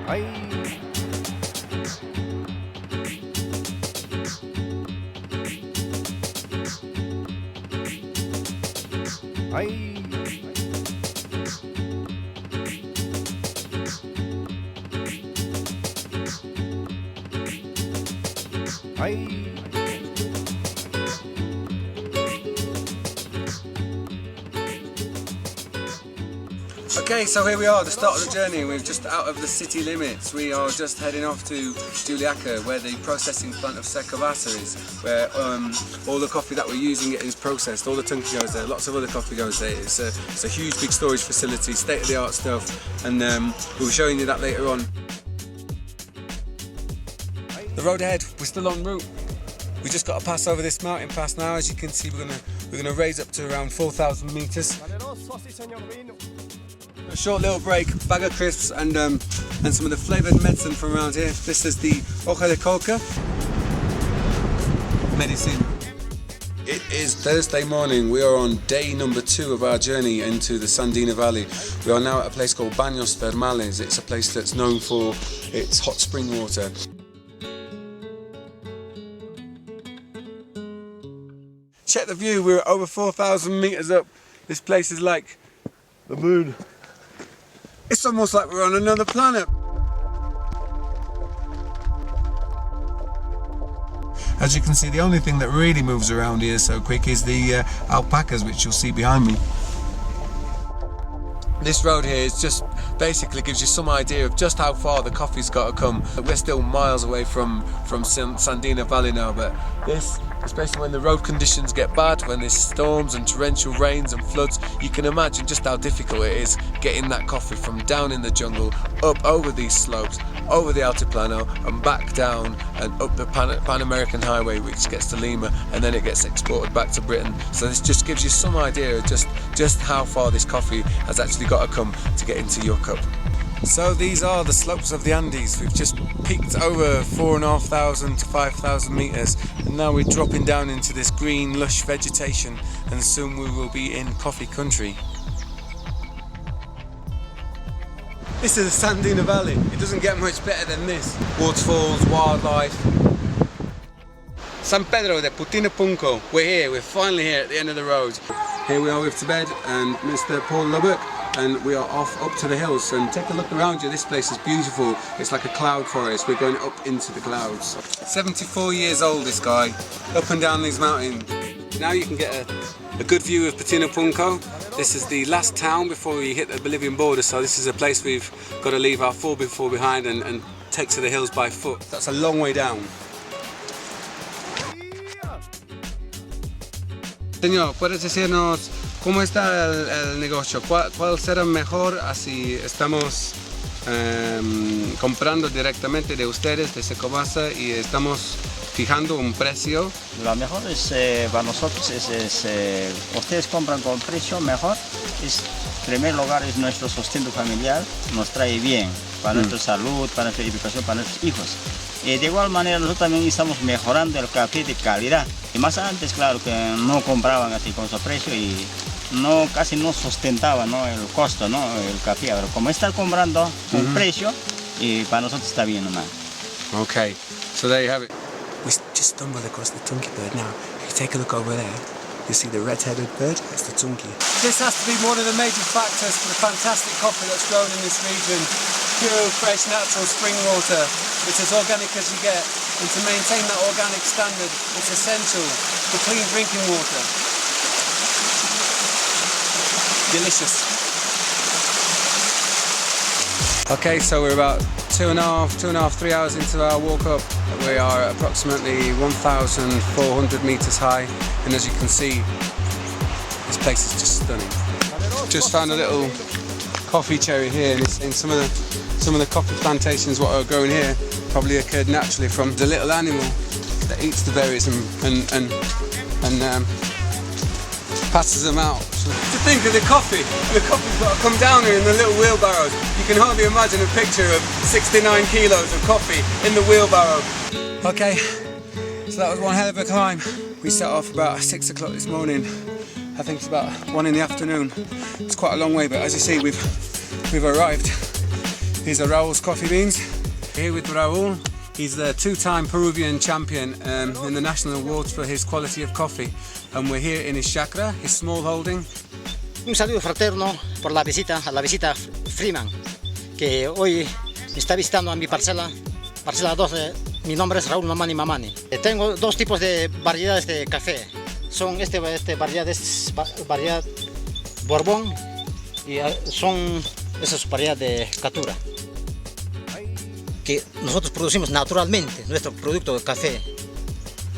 Ay. Ay. Ay. Okay, so here we are, the start of the journey. We're just out of the city limits. We are just heading off to Juliaca, where the processing plant of Secovasa is, where all the coffee that we're using is processed. All the Tunki goes there, lots of other coffee goes there. It's a huge big storage facility, state-of-the-art stuff, and we'll be showing you that later on. The road ahead, we're still en route. We just got to pass over this mountain pass now. As you can see, we're gonna raise up to around 4,000 meters. A short little break, bag of crisps and some of the flavoured medicine from around here. This is the hoja de coca medicine. It is Thursday morning. We are on day number 2 of our journey into the Sandina Valley. We are now at a place called Baños Termales. It's a place that's known for its hot spring water. Check the view, we're over 4,000 meters up. This place is like the moon. It's almost like we're on another planet. As you can see, the only thing that really moves around here so quick is the alpacas, which you'll see behind me. This road here is just basically gives you some idea of just how far the coffee's got to come. We're still miles away from Sandina Valley now, but this, especially when the road conditions get bad, when there's storms and torrential rains and floods, you can imagine just how difficult it is getting that coffee from down in the jungle, up over these slopes, over the Altiplano and back down and up the Pan American Highway, which gets to Lima, and then it gets exported back to Britain. So this just gives you some idea of just how far this coffee has actually got to come to get into your cup. So these are the slopes of the Andes. We've just peaked over 4,500 to 5,000 meters, and now we're dropping down into this green lush vegetation, and soon we will be in coffee country. This is the Sandina Valley. It doesn't get much better than this. Waterfalls, wildlife. San Pedro de Putina-Punco. We're here, we're finally here at the end of the road. Here we are with Tibet and Mr. Paul Lubbock, and we are off up to the hills. And take a look around you, this place is beautiful. It's like a cloud forest. We're going up into the clouds. 74 years old, this guy, up and down these mountains. Now you can get a good view of Putina-Punco. This is the last town before we hit the Bolivian border, so this is a place we've got to leave our 4x4 behind and take to the hills by foot. That's a long way down. Señor, ¿puedes decirnos cómo está el negocio? ¿Cuál será mejor así estamos comprando directamente de ustedes, de Secovasa, y estamos fijando un precio? Lo mejor es para nosotros ustedes compran con precio mejor. En primer lugar es nuestro sustento familiar, nos trae bien para nuestra salud, para nuestra educación, para nuestros hijos. De igual manera nosotros también estamos mejorando el café de calidad. Y más antes, claro, que no compraban así con su precio y casi no sustentaba, ¿no?, el costo, ¿no?, el café. Pero como está comprando con precio, y para nosotros está bien nomás. Okay, so there you have it. We just stumbled across the Tunki bird. Now, if you take a look over there, you see the red-headed bird? It's the Tunki. This has to be one of the major factors for the fantastic coffee that's grown in this region. Pure, fresh, natural spring water. It's as organic as you get. And to maintain that organic standard, it's essential for clean drinking water. Delicious. Okay, so we're about 3 hours into our walk up. We are approximately 1,400 meters high, and as you can see, this place is just stunning. Just found a little coffee cherry here, and some of the coffee plantations what are growing here probably occurred naturally from the little animal that eats the berries and passes them out. To think of the coffee's got to come down here in the little wheelbarrows. You can hardly imagine a picture of 69 kilos of coffee in the wheelbarrow. Okay, so that was one hell of a climb. We set off about 6 o'clock this morning. I think it's about 1 in the afternoon. It's quite a long way, but as you see, we've arrived. These are Raul's coffee beans. Here with Raul. He's the two-time Peruvian champion in the national awards for his quality of coffee. And we're here in his chacra, his small holding. Un saludo fraterno por la visita, a la visita Freeman, que hoy me está visitando a mi parcela 12. Mi nombre es Raúl Mamani Mamani. Tengo dos tipos de variedades de café. Son variedad Borbón y son esas variedades de Catura. Que nosotros producimos naturalmente nuestro producto de café,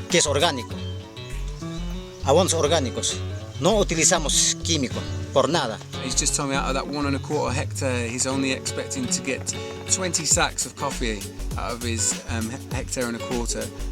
que es orgánico, abonos orgánicos, no utilizamos químicos por nada. He's just told me out of that 1 1/4 hectare, he's only expecting to get 20 sacks of coffee out of his 1 1/4 hectare,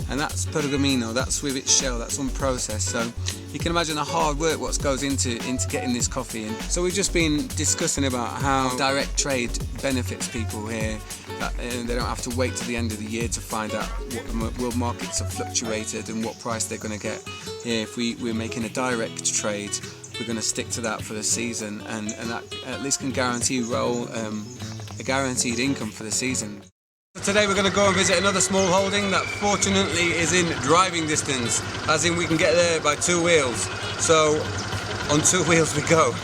and that's pergamino, that's with its shell, that's unprocessed. So you can imagine the hard work what goes into getting this coffee in. So we've just been discussing about how direct trade benefits people here, that they don't have to wait to the end of the year to find out what the world markets have fluctuated and what price they're going to get. Here, if we're making a direct trade, we're going to stick to that for the season, and that at least can guarantee Raul a guaranteed income for the season. Today we're going to go and visit another small holding that fortunately is in driving distance, as in we can get there by 2 wheels. So on 2 wheels we go.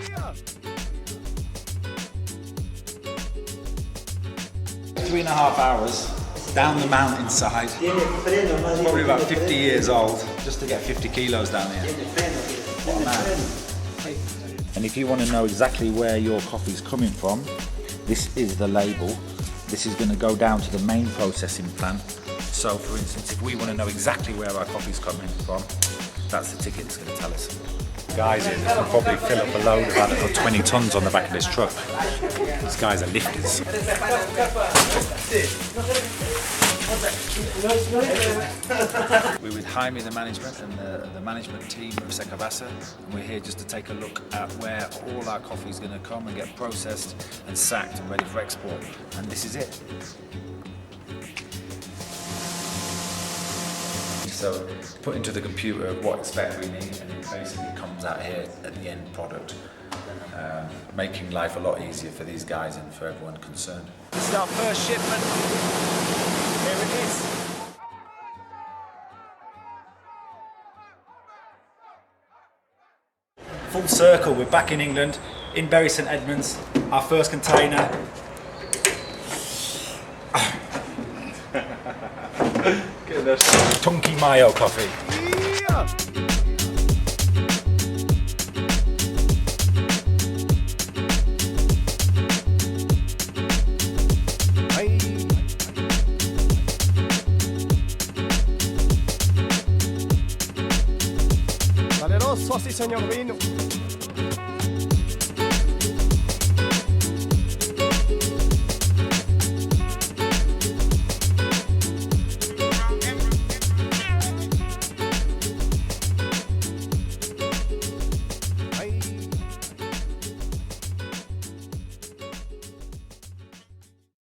Yeah. 3.5 hours down the mountainside, probably about 50 years old, just to get 50 kilos down here. What a man. And if you want to know exactly where your coffee's coming from, this is the label. This is going to go down to the main processing plant. So for instance, if we want to know exactly where our coffee's coming from, that's the ticket that's going to tell us. Guys here can probably fill up a load of about 20 tons on the back of this truck. These guys are lifters. We're with Jaime, the management, and the management team of Secabasa, and we're here just to take a look at where all our coffee is going to come and get processed and sacked and ready for export. And this is it. So put into the computer what spec we need, and it basically comes out here at the end product, making life a lot easier for these guys and for everyone concerned. This is our first shipment. Here it is. Full circle, we're back in England, in Bury St Edmunds, our first container. Tunki Mayo coffee. Valeroso, sí señor vino.